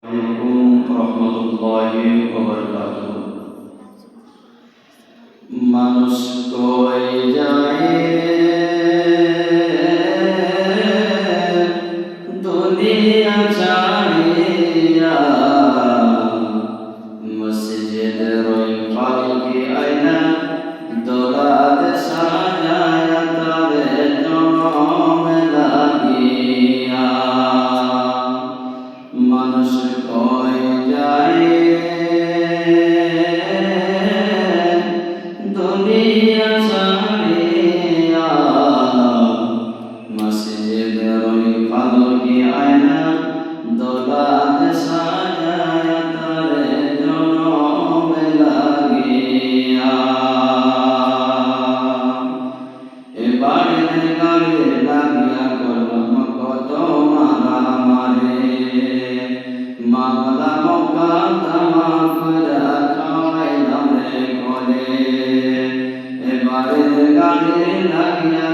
রহমতুল্লাহি ওয়া বারাকাতুহু। মানুষ কই যায় দুনিয়া ছাড়িয়া, মসজিদের ওই পালকি আয়না দোলাদ সাজায়া তারে জনম লাগিয়া। মানুষ কই যায় দুনিয়া ছাড়িয়া, মসজিদের ওই পালকি আয়না দোলাদ সাজায়া তারে জনম লাগিয়া। এবারে গাড়ি লাগিয়া করলাম কত মারামারি, মামলা মোকদ্দমা কইরা খাওয়াইলাম রে করে। এবারে গাড়ি লাগিয়া